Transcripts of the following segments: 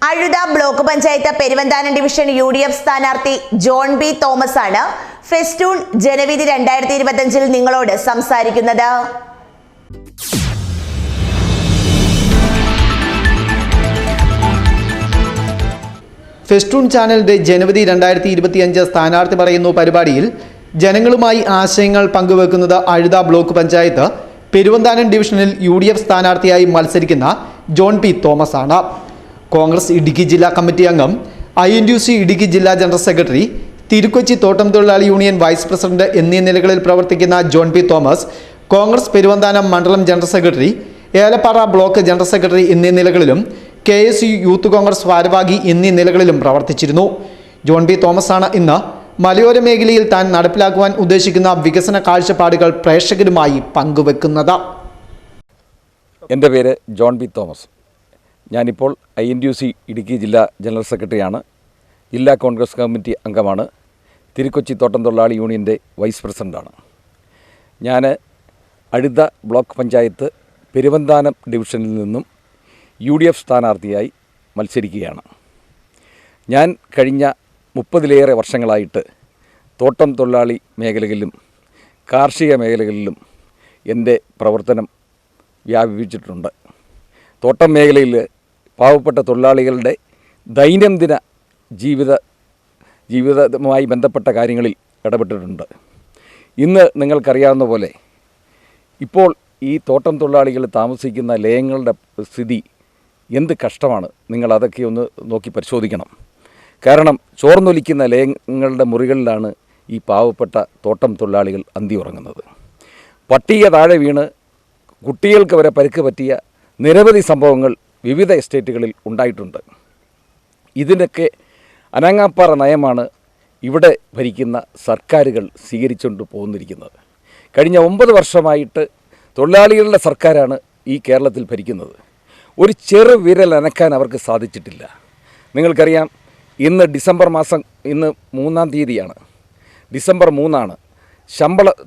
അഴുത block panchayat Peruvanthanam division UDF സ്ഥാനാർത്ഥി John B Thomas ആണ് festoon ജനവിധി 2025 നിങ്ങളോട് സംസാരിക്കുന്നത്. ഫെസ്റ്റൂൺ ചാനലിന്റെ ജനുവരി 2025 സ്ഥാനാർത്ഥി പറയുന്നു പരിപാടിയിൽ ജനങ്ങളുമായി ആശയങ്ങൾ പങ്കുവെക്കുന്നത് അഴുത ബ്ലോക്ക് പഞ്ചായത്ത് പെരുവന്താനം ഡിവിഷനിൽ UDF സ്ഥാനാർത്ഥിയായി മത്സരിക്കുന്ന ജോൺ പി തോമസ് ആണ്. കോൺഗ്രസ് ഇടുക്കി ജില്ലാ കമ്മിറ്റി അംഗം, INTUC ഇടുക്കി ജില്ലാ ജനറൽ സെക്രട്ടറി, തിരുക്കൊച്ചി തോട്ടം തൊഴിലാളി യൂണിയൻ വൈസ് പ്രസിഡന്റ് എന്നീ നിലകളിൽ പ്രവർത്തിക്കുന്ന John P Thomas Congress Peruvanthanam മണ്ഡലം general secretary, Elappara block general secretary എന്നീ നിലകളിലും KSU യൂത്ത് കോൺഗ്രസ് ഭാരവാഹി എന്നീ നിലകളിലും പ്രവർത്തിച്ചിരുന്നു. ജോൺ പി തോമസ് ആണ് ഇന്ന് മലയോര മേഖലയിൽ താൻ നടപ്പിലാക്കുവാൻ ഉദ്ദേശിക്കുന്ന വികസന കാഴ്ചപ്പാടുകൾ പ്രേക്ഷകരുമായി പങ്കുവെക്കുന്നത്. എൻ്റെ പേര് ജോൺ പി തോമസ്. ഞാനിപ്പോൾ INTUC ഇടുക്കി ജില്ലാ ജനറൽ സെക്രട്ടറിയാണ്. ജില്ലാ കോൺഗ്രസ് കമ്മിറ്റി അംഗമാണ്. തിരുക്കൊച്ചി തോട്ടം തൊഴിലാളി യൂണിയൻ്റെ വൈസ് പ്രസിഡൻ്റാണ്. ഞാൻ അഴുത ബ്ലോക്ക് പഞ്ചായത്ത് പെരുവന്താനം ഡിവിഷനിൽ നിന്നും UDF സ്ഥാനാർത്ഥിയായി മത്സരിക്കുകയാണ്. ഞാൻ കഴിഞ്ഞ 30-ലേറെ വർഷങ്ങളായിട്ട് തോട്ടം തൊഴിലാളി മേഖലകളിലും കാർഷിക മേഖലകളിലും എൻ്റെ പ്രവർത്തനം വ്യാപിപ്പിച്ചിട്ടുണ്ട്. തോട്ടം മേഖലയിൽ പാവപ്പെട്ട തൊഴിലാളികളുടെ ദൈനംദിന ജീവിതവുമായി ബന്ധപ്പെട്ട കാര്യങ്ങളിൽ ഇടപെട്ടിട്ടുണ്ട്. ഇന്ന് നിങ്ങൾക്കറിയാവുന്ന പോലെ ഇപ്പോൾ ഈ തോട്ടം തൊഴിലാളികൾ താമസിക്കുന്ന ലയങ്ങളുടെ സ്ഥിതി എന്ത് കഷ്ടമാണ്. നിങ്ങളതൊക്കെ ഒന്ന് നോക്കി പരിശോധിക്കണം. കാരണം ചോർന്നൊലിക്കുന്ന ലയങ്ങളുടെ മുറികളിലാണ് ഈ പാവപ്പെട്ട തോട്ടം തൊഴിലാളികൾ അന്തി ഉറങ്ങുന്നത്. പട്ടിക താഴെ വീണ് കുട്ടികൾക്ക് വരെ പരിക്ക് പറ്റിയ നിരവധി സംഭവങ്ങൾ വിവിധ എസ്റ്റേറ്റുകളിൽ ഉണ്ടായിട്ടുണ്ട്. ഇതിനൊക്കെ അനങ്ങാപ്പാറ നയമാണ് ഇവിടെ ഭരിക്കുന്ന സർക്കാരുകൾ സ്വീകരിച്ചുകൊണ്ട് പോന്നിരിക്കുന്നത്. കഴിഞ്ഞ 9 വർഷമായിട്ട് തൊഴിലാളികളുടെ സർക്കാരാണ് ഈ കേരളത്തിൽ ഭരിക്കുന്നത്. ഒരു ചെറു വിരൽ അനക്കാൻ അവർക്ക് സാധിച്ചിട്ടില്ല. നിങ്ങൾക്കറിയാം, ഇന്ന് ഡിസംബർ മാസം, ഇന്ന് 3-ാം തീയതിയാണ്. ഡിസംബർ 3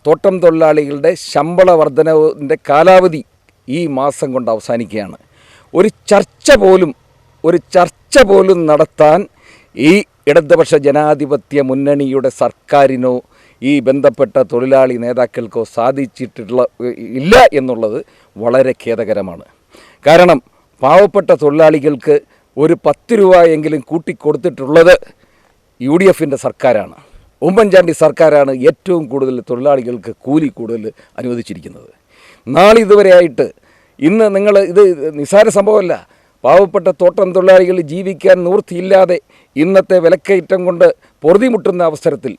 തോട്ടം തൊഴിലാളികളുടെ ശമ്പള വർധനവിൻ്റെ കാലാവധി ഈ മാസം കൊണ്ട് അവസാനിക്കുകയാണ്. ഒരു ചർച്ച പോലും നടത്താൻ ഈ ഇടതുപക്ഷ ജനാധിപത്യ മുന്നണിയുടെ സർക്കാരിനോ ഈ ബന്ധപ്പെട്ട തൊഴിലാളി നേതാക്കൾക്കോ ഇല്ല എന്നുള്ളത് വളരെ ഖേദകരമാണ്. കാരണം പാവപ്പെട്ട തൊഴിലാളികൾക്ക് ഒരു 10 രൂപയെങ്കിലും കൂട്ടിക്കൊടുത്തിട്ടുള്ളത് UDFൻ്റെ സർക്കാരാണ്. ഉമ്മൻചാണ്ടി സർക്കാരാണ് ഏറ്റവും കൂടുതൽ തൊഴിലാളികൾക്ക് കൂലി കൂടുതൽ അനുവദിച്ചിരിക്കുന്നത്. നാളിതുവരെയായിട്ട് ഇന്ന് ഇത് നിസ്സാര സംഭവമല്ല. പാവപ്പെട്ട തോട്ടം തൊഴിലാളികൾ ജീവിക്കാൻ നിവൃത്തിയില്ലാതെ ഇന്നത്തെ വിലക്കയറ്റം കൊണ്ട് പൊറുതിമുട്ടുന്ന അവസരത്തിൽ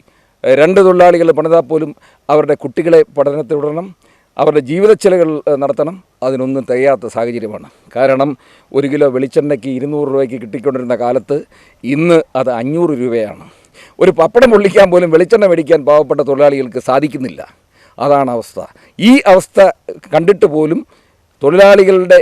2 തൊഴിലാളികൾ പണിതാൽ പോലും അവരുടെ കുട്ടികളെ പഠനത്തിൽ വിടണം, അവരുടെ ജീവിത ചെലവുകൾ നടത്തണം. അതിനൊന്നും തികയാത്ത സാഹചര്യമാണ്. കാരണം 1 കിലോ വെളിച്ചെണ്ണയ്ക്ക് 200 രൂപയ്ക്ക് കിട്ടിക്കൊണ്ടിരുന്ന കാലത്ത് ഇന്ന് അത് 500 രൂപയാണ്. ഒരു പപ്പടം പൊള്ളിക്കാൻ പോലും വെളിച്ചെണ്ണ മേടിക്കാൻ പാവപ്പെട്ട തൊഴിലാളികൾക്ക് സാധിക്കുന്നില്ല. അതാണ് അവസ്ഥ. ഈ അവസ്ഥ കണ്ടിട്ട് പോലും തൊഴിലാളികളുടെ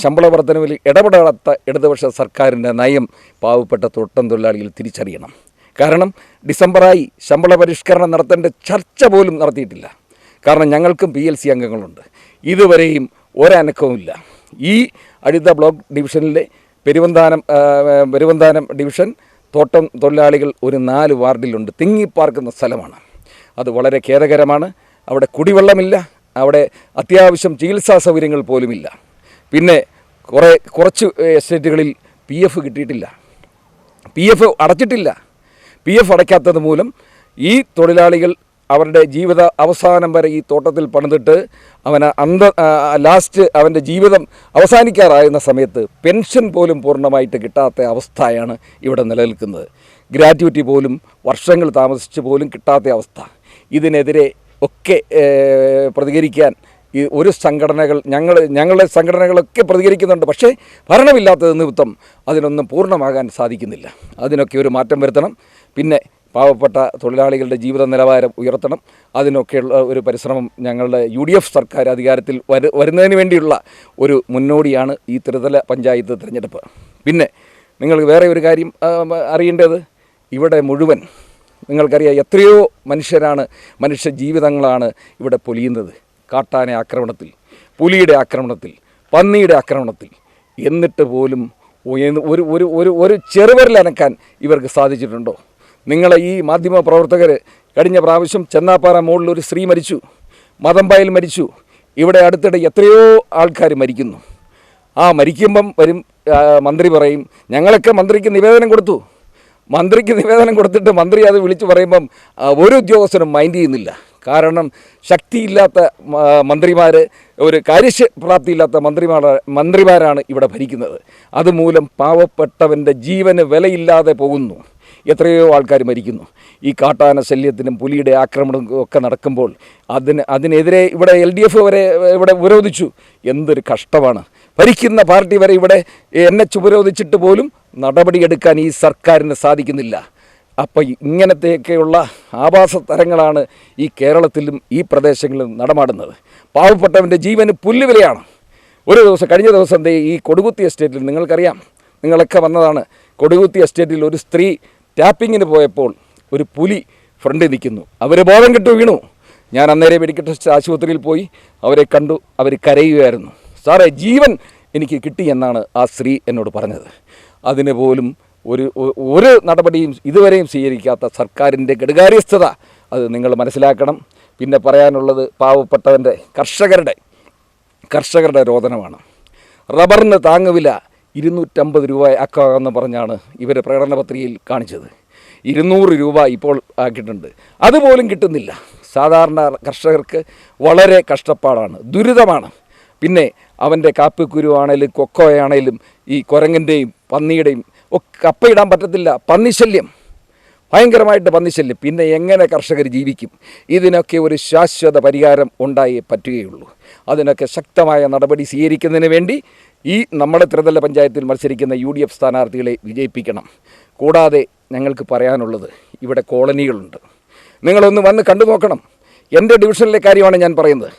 ശമ്പള വർധനവിൽ ഇടപെടാത്ത ഇടതുപക്ഷ സർക്കാരിൻ്റെ നയം പാവപ്പെട്ട തോട്ടം തൊഴിലാളികൾ തിരിച്ചറിയണം. കാരണം ഡിസംബറായി ശമ്പള പരിഷ്കരണം നടത്തേണ്ട ചർച്ച പോലും നടത്തിയിട്ടില്ല. കാരണം ഞങ്ങൾക്കും PLC അംഗങ്ങളുണ്ട്. ഇതുവരെയും ഒരനക്കവുമില്ല. ഈ അഴുത ബ്ലോക്ക് ഡിവിഷനിലെ പെരുവന്താനം ഡിവിഷൻ തോട്ടം തൊഴിലാളികൾ ഒരു 4 വാർഡിലുണ്ട്. തിങ്ങിപ്പാർക്കുന്ന സ്ഥലമാണ്. അത് വളരെ ഖേദകരമാണ്. അവിടെ കുടിവെള്ളമില്ല, അവിടെ അത്യാവശ്യം ചികിത്സാ സൗകര്യങ്ങൾ പോലുമില്ല. പിന്നെ കുറച്ച് എസ്റ്റേറ്റുകളിൽ PF കിട്ടിയിട്ടില്ല, PF അടച്ചിട്ടില്ല. PF അടയ്ക്കാത്തത് മൂലം ഈ തൊഴിലാളികൾ അവരുടെ ജീവിത അവസാനം വരെ ഈ തോട്ടത്തിൽ പണിതിട്ട് ലാസ്റ്റ് അവൻ്റെ ജീവിതം അവസാനിക്കാറാകുന്ന സമയത്ത് പെൻഷൻ പോലും പൂർണ്ണമായിട്ട് കിട്ടാത്ത അവസ്ഥയാണ് ഇവിടെ നിലനിൽക്കുന്നത്. ഗ്രാറ്റുവിറ്റി പോലും വർഷങ്ങൾ താമസിച്ച് പോലും കിട്ടാത്ത അവസ്ഥ. ഇതിനെതിരെ ഒക്കെ പ്രതികരിക്കാൻ ഈ ഒരു സംഘടനകൾ ഞങ്ങളുടെ സംഘടനകളൊക്കെ പ്രതികരിക്കുന്നുണ്ട്. പക്ഷേ ഭരണമില്ലാത്തത് നിമിത്തം അതിനൊന്നും പൂർണ്ണമാകാൻ സാധിക്കുന്നില്ല. അതിനൊക്കെ ഒരു മാറ്റം വരുത്തണം. പിന്നെ പാവപ്പെട്ട തൊഴിലാളികളുടെ ജീവിത നിലവാരം ഉയർത്തണം. അതിനൊക്കെയുള്ള ഒരു പരിശ്രമം ഞങ്ങളുടെ UDF സർക്കാർ അധികാരത്തിൽ വരുന്നതിന് വേണ്ടിയുള്ള ഒരു മുന്നോടിയാണ് ഈ ത്രിതല പഞ്ചായത്ത് തിരഞ്ഞെടുപ്പ്. പിന്നെ നിങ്ങൾക്ക് വേറെ ഒരു കാര്യം അറിയേണ്ടത്, ഇവിടെ മുഴുവൻ നിങ്ങൾക്കറിയാം എത്രയോ മനുഷ്യ ജീവിതങ്ങളാണ് ഇവിടെ പൊലിയുന്നത്. കാട്ടാന ആക്രമണത്തിൽ, പുലിയുടെ ആക്രമണത്തിൽ, പന്നിയുടെ ആക്രമണത്തിൽ. എന്നിട്ട് പോലും ഒരു ഒരു ഒരു ഒരു ചെറുവിരലനക്കാൻ ഇവർക്ക് സാധിച്ചിട്ടുണ്ടോ? നിങ്ങളെ ഈ മാധ്യമ പ്രവർത്തകർ കഴിഞ്ഞ പ്രാവശ്യം ചെന്നാപ്പാറ മുകളിൽ ഒരു സ്ത്രീ മരിച്ചു, മതമ്പായിൽ മരിച്ചു. ഇവിടെ അടുത്തിടെ എത്രയോ ആൾക്കാർ മരിക്കുന്നു. ആ മരിക്കുമ്പം വരും മന്ത്രി പറയും ഞങ്ങളൊക്കെ മന്ത്രിക്ക് നിവേദനം കൊടുത്തു. മന്ത്രിക്ക് നിവേദനം കൊടുത്തിട്ട് മന്ത്രി അത് വിളിച്ചു പറയുമ്പം ഒരു ഉദ്യോഗസ്ഥനും മൈൻഡ് ചെയ്യുന്നില്ല. കാരണം ശക്തിയില്ലാത്ത മന്ത്രിമാർ, ഒരു കാര്യപ്രാപ്തിയില്ലാത്ത മന്ത്രിമാരാണ് ഇവിടെ ഭരിക്കുന്നത്. അതുമൂലം പാവപ്പെട്ടവൻ്റെ ജീവന് വിലയില്ലാതെ പോകുന്നു. എത്രയോ ആൾക്കാർ മരിക്കുന്നു. ഈ കാട്ടാന ശല്യത്തിനും പുലിയുടെ ആക്രമണം ഒക്കെ നടക്കുമ്പോൾ അതിനെതിരെ ഇവിടെ LDF വരെ ഇവിടെ ഉപരോധിച്ചു. എന്തൊരു കഷ്ടമാണ്! ഭരിക്കുന്ന പാർട്ടി വരെ ഇവിടെ NH ഉപരോധിച്ചിട്ട് പോലും നടപടിയെടുക്കാൻ ഈ സർക്കാരിന് സാധിക്കുന്നില്ല. അപ്പോൾ ഇങ്ങനത്തെയൊക്കെയുള്ള ആഭാസ തരങ്ങളാണ് ഈ കേരളത്തിലും ഈ പ്രദേശങ്ങളിലും നടമാടുന്നത്. പാവപ്പെട്ടവൻ്റെ ജീവന് പുല്ലുവിലയാണ്. കഴിഞ്ഞ ദിവസം ഈ കൊടുകുത്തി എസ്റ്റേറ്റിൽ നിങ്ങൾക്കറിയാം, നിങ്ങളൊക്കെ വന്നതാണ്. കൊടുകുത്തി എസ്റ്റേറ്റിൽ ഒരു സ്ത്രീ ടാപ്പിങ്ങിന് പോയപ്പോൾ ഒരു പുലി ഫ്രണ്ടിൽ നിൽക്കുന്നു. അവർ ബോധം കെട്ടു വീണു. ഞാൻ അന്നേരം മെഡിക്കൽ ടെസ്റ്റ് ആശുപത്രിയിൽ പോയി അവരെ കണ്ടു. അവർ കരയുകയായിരുന്നു. സാറേ, ജീവൻ എനിക്ക് കിട്ടി എന്നാണ് ആ സ്ത്രീ എന്നോട് പറഞ്ഞത്. അതിന് പോലും ഒരു നടപടിയും ഇതുവരെയും സ്വീകരിക്കാത്ത സർക്കാരിൻ്റെ കെടുകാര്യസ്ഥത അത് നിങ്ങൾ മനസ്സിലാക്കണം. പിന്നെ പറയാനുള്ളത് പാവപ്പെട്ടവൻ്റെ കർഷകരുടെ രോദനമാണ്. റബ്ബറിന് താങ്ങുവില 250 രൂപ ആക്കാമെന്ന് പറഞ്ഞാണ് ഇവർ പ്രകടന പത്രികയിൽ കാണിച്ചത്. 200 രൂപ ഇപ്പോൾ ആക്കിയിട്ടുണ്ട്. അതുപോലും കിട്ടുന്നില്ല. സാധാരണ കർഷകർക്ക് വളരെ കഷ്ടപ്പാടാണ്, ദുരിതമാണ്. പിന്നെ അവൻ്റെ കാപ്പിക്കുരു ആണേലും കൊക്കോയാണേലും ഈ കുരങ്ങൻ്റെയും പന്നിയുടെയും ഒക്കെ കപ്പയിടാൻ പറ്റത്തില്ല. പന്നിശല്യം, ഭയങ്കരമായിട്ട് പന്നിശല്യം. പിന്നെ എങ്ങനെ കർഷകർ ജീവിക്കും? ഇതിനൊക്കെ ഒരു ശാശ്വത പരിഹാരം ഉണ്ടായേ പറ്റുകയുള്ളൂ. അതിനൊക്കെ ശക്തമായ നടപടി സ്വീകരിക്കുന്നതിന് വേണ്ടി ഈ നമ്മുടെ ത്രിതല പഞ്ചായത്തിൽ മത്സരിക്കുന്ന UDF സ്ഥാനാർത്ഥികളെ വിജയിപ്പിക്കണം. കൂടാതെ ഞങ്ങൾക്ക് പറയാനുള്ളത്, ഇവിടെ കോളനികളുണ്ട്. നിങ്ങളൊന്ന് വന്ന് കണ്ടു നോക്കണം. എൻ്റെ ഡിവിഷനിലെ കാര്യമാണ് ഞാൻ പറയുന്നത്.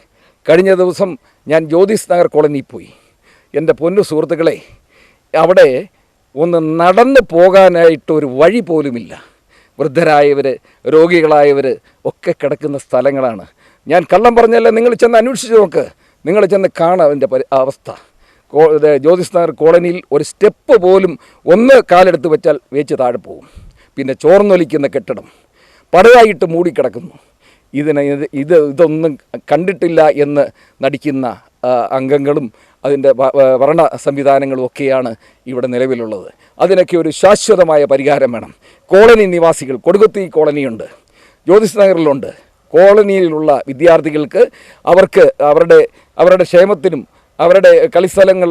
കഴിഞ്ഞ ദിവസം ഞാൻ ജ്യോതിസ് നഗർ കോളനിയിൽ പോയി. എൻ്റെ പൊന്നു സുഹൃത്തുക്കളെ, അവിടെ ഒന്ന് നടന്നു പോകാനായിട്ടൊരു വഴി പോലുമില്ല. വൃദ്ധരായവർ, രോഗികളായവർ ഒക്കെ കിടക്കുന്ന സ്ഥലങ്ങളാണ്. ഞാൻ കള്ളം പറഞ്ഞല്ല, നിങ്ങൾ ചെന്ന് അന്വേഷിച്ച് നോക്ക്. നിങ്ങൾ ചെന്ന് കാണാം അതിൻ്റെ അവസ്ഥ. ജ്യോതിസ് നഗർ കോളനിയിൽ ഒരു സ്റ്റെപ്പ് പോലും ഒന്ന് കാലെടുത്ത് വെച്ചാൽ വേച്ച് താഴെ പോകും. പിന്നെ ചോർന്നൊലിക്കുന്ന കെട്ടിടം പടുതായിട്ട് മൂടിക്കിടക്കുന്നു. ഇതൊന്നും കണ്ടിട്ടില്ല എന്ന് നടിക്കുന്ന അംഗങ്ങളും അതിൻ്റെ ഭരണ സംവിധാനങ്ങളും ഒക്കെയാണ് ഇവിടെ നിലവിലുള്ളത്. അതിനൊക്കെ ഒരു ശാശ്വതമായ പരിഹാരം വേണം. കോളനി നിവാസികൾ, കൊടുകുത്തി കോളനിയുണ്ട്, ജ്യോതിസ് നഗറിലുണ്ട്. കോളനിയിലുള്ള വിദ്യാർത്ഥികൾക്ക് അവർക്ക് അവരുടെ ക്ഷേമത്തിനും അവരുടെ കളിസ്ഥലങ്ങൾ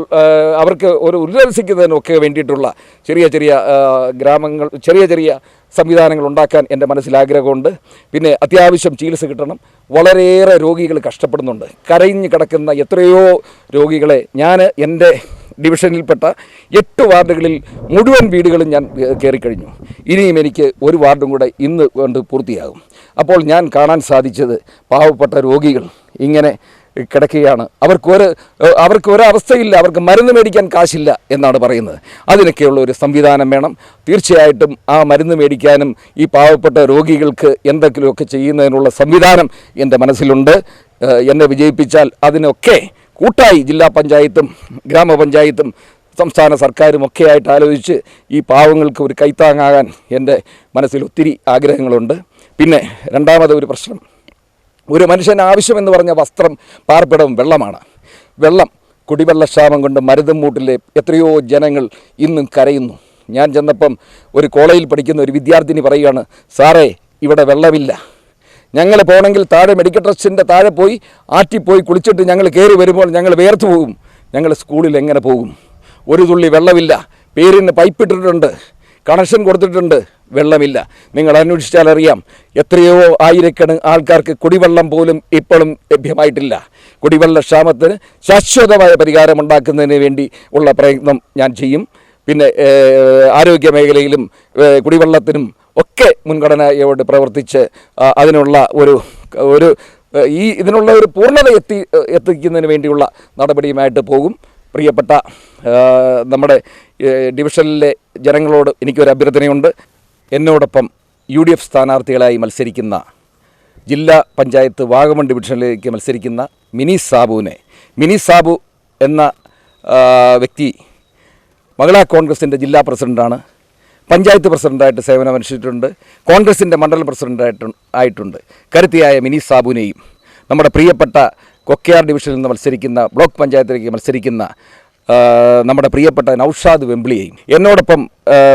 അവർക്ക് ഒരു ഉല്ലസിക്കുന്നതിനൊക്കെ വേണ്ടിയിട്ടുള്ള ചെറിയ ഗ്രാമങ്ങൾ, ചെറിയ സംവിധാനങ്ങൾ ഉണ്ടാക്കാൻ എൻ്റെ മനസ്സിൽ ആഗ്രഹമുണ്ട്. പിന്നെ അത്യാവശ്യം ചികിത്സ കിട്ടണം. വളരെയേറെ രോഗികൾ കഷ്ടപ്പെടുന്നുണ്ട്. കരഞ്ഞു കിടക്കുന്ന എത്രയോ രോഗികളെ ഞാൻ എൻ്റെ ഡിവിഷനിൽപ്പെട്ട 8 വാർഡുകളിൽ മുഴുവൻ വീടുകളും ഞാൻ കയറിക്കഴിഞ്ഞു. ഇനിയും എനിക്ക് ഒരു വാർഡും കൂടെ ഇന്ന് കൊണ്ട് പൂർത്തിയാകും. അപ്പോൾ ഞാൻ കാണാൻ സാധിച്ചത് പാവപ്പെട്ട രോഗികൾ ഇങ്ങനെ കിടക്കുകയാണ്. അവർക്ക് ഒരവസ്ഥയില്ല, അവർക്ക് മരുന്ന് മേടിക്കാൻ കാശില്ല എന്നാണ് പറയുന്നത്. അതിനൊക്കെയുള്ള ഒരു സംവിധാനം വേണം. തീർച്ചയായിട്ടും ആ മരുന്ന് മേടിക്കാനും ഈ പാവപ്പെട്ട രോഗികൾക്ക് എന്തെങ്കിലുമൊക്കെ ചെയ്യുന്നതിനുള്ള സംവിധാനം എൻ്റെ മനസ്സിലുണ്ട്. എന്നെ വിജയിപ്പിച്ചാൽ അതിനൊക്കെ കൂട്ടായി ജില്ലാ പഞ്ചായത്തും ഗ്രാമപഞ്ചായത്തും സംസ്ഥാന സർക്കാരും ഒക്കെ ആയിട്ട് ആലോചിച്ച് ഈ പാവങ്ങൾക്ക് ഒരു കൈത്താങ്ങാകാൻ എൻ്റെ മനസ്സിൽ ഒത്തിരി ആഗ്രഹങ്ങളുണ്ട്. പിന്നെ രണ്ടാമത് ഒരു പ്രശ്നം, ഒരു മനുഷ്യന് ആവശ്യമെന്ന് പറഞ്ഞ വസ്ത്രം, പാർപ്പിടവും വെള്ളമാണ്. കുടിവെള്ളക്ഷാമം കൊണ്ട് മരുതമ്മൂട്ടിലെ എത്രയോ ജനങ്ങൾ ഇന്നും കരയുന്നു. ഞാൻ ചെന്നപ്പം ഒരു കോളേജിൽ പഠിക്കുന്ന ഒരു വിദ്യാർത്ഥിനി പറയുകയാണ്, സാറേ ഇവിടെ വെള്ളമില്ല. ഞങ്ങൾ പോകണമെങ്കിൽ താഴെ മെഡിക്കൽ ട്രസ്റ്റിൻ്റെ താഴെ പോയി ആറ്റിപ്പോയി കുളിച്ചിട്ട് ഞങ്ങൾ കയറി വരുമ്പോൾ ഞങ്ങൾ വേർത്ത് പോകും. ഞങ്ങൾ സ്കൂളിൽ എങ്ങനെ പോകും? ഒരു തുള്ളി വെള്ളമില്ല. പേരിന് പൈപ്പിട്ടിട്ടുണ്ട്, കണക്ഷൻ കൊടുത്തിട്ടുണ്ട്, വെള്ളമില്ല. നിങ്ങൾ അന്വേഷിച്ചാൽ അറിയാം, എത്രയോ ആയിരക്കണക്കിന് ആൾക്കാർക്ക് കുടിവെള്ളം പോലും ഇപ്പോഴും ലഭ്യമായിട്ടില്ല. കുടിവെള്ളക്ഷാമത്തിന് ശാശ്വതമായ പരിഹാരമുണ്ടാക്കുന്നതിന് വേണ്ടി ഉള്ള പ്രയത്നം ഞാൻ ചെയ്യും. പിന്നെ ആരോഗ്യ മേഖലയിലും കുടിവെള്ളത്തിനും ഒക്കെ മുൻഗണനയോട് പ്രവർത്തിച്ച് അതിനുള്ള ഇതിനുള്ള ഒരു പൂർണ്ണത എത്തിക്കുന്നതിന് വേണ്ടിയുള്ള നടപടിയുമായിട്ട് പോകും. പ്രിയപ്പെട്ട നമ്മുടെ ഡിവിഷനിലെ ജനങ്ങളോട് എനിക്കൊരു അഭ്യർത്ഥനയുണ്ട്. എന്നോടൊപ്പം UDF സ്ഥാനാർത്ഥികളായി മത്സരിക്കുന്ന ജില്ലാ പഞ്ചായത്ത് വാഗമൺ ഡിവിഷനിലേക്ക് മത്സരിക്കുന്ന മിനി സാബു എന്ന വ്യക്തി മഹിളാ കോൺഗ്രസിൻ്റെ ജില്ലാ പ്രസിഡൻ്റാണ്. പഞ്ചായത്ത് പ്രസിഡൻ്റായിട്ട് സേവനമനുഷ്ഠിച്ചിട്ടുണ്ട്. കോൺഗ്രസിൻ്റെ മണ്ഡലം പ്രസിഡൻ്റായിട്ടുണ്ട്. കരുത്തിയായ മിനി സാബുവിനെയും നമ്മുടെ പ്രിയപ്പെട്ട കൊക്കയാർ ഡിവിഷനിൽ നിന്ന് മത്സരിക്കുന്ന ബ്ലോക്ക് പഞ്ചായത്തിലേക്ക് മത്സരിക്കുന്ന നമ്മുടെ പ്രിയപ്പെട്ട നൗഷാദ് വെമ്പിളിയെയും എന്നോടൊപ്പം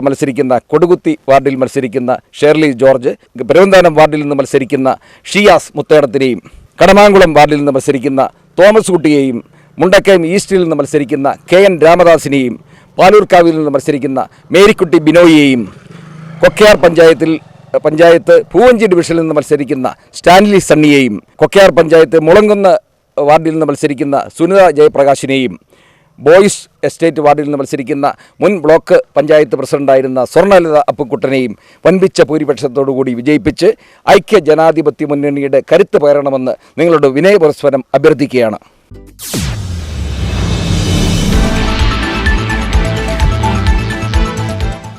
മത്സരിക്കുന്ന കൊടുകുത്തി വാർഡിൽ മത്സരിക്കുന്ന ഷേർലി ജോർജ്, പെരുവന്താനം വാർഡിൽ നിന്ന് മത്സരിക്കുന്ന ഷിയാസ് മുത്തേടത്തിനെയും, കടമാങ്കുളം വാർഡിൽ നിന്ന് മത്സരിക്കുന്ന തോമസ് കുട്ടിയെയും, മുണ്ടക്കയം ഈസ്റ്റിൽ നിന്ന് മത്സരിക്കുന്ന KN രാമദാസിനെയും, പാലൂർക്കാവിൽ നിന്ന് മത്സരിക്കുന്ന മേരിക്കുട്ടി ബിനോയിയെയും, കൊക്കയാർ പഞ്ചായത്ത് പൂവഞ്ചി ഡിവിഷനിൽ നിന്ന് മത്സരിക്കുന്ന സ്റ്റാൻലി സണ്ണിയെയും, കൊക്കയാർ പഞ്ചായത്ത് മുളങ്കുന്ന് വാർഡിൽ നിന്ന് മത്സരിക്കുന്ന സുനിത ജയപ്രകാശിനെയും, ബോയ്സ് എസ്റ്റേറ്റ് വാർഡിൽ നിന്ന് മത്സരിക്കുന്ന മുൻ ബ്ലോക്ക് പഞ്ചായത്ത് പ്രസിഡന്റായിരുന്ന സ്വർണ്ണലത അപ്പുക്കുട്ടനെയും വൻപിച്ച ഭൂരിപക്ഷത്തോടുകൂടി വിജയിപ്പിച്ച് ഐക്യ ജനാധിപത്യ മുന്നണിയുടെ കരുത്ത് പകരണമെന്ന് നിങ്ങളുടെ വിനയപുരസ്സരം അഭ്യർത്ഥിക്കുകയാണ്.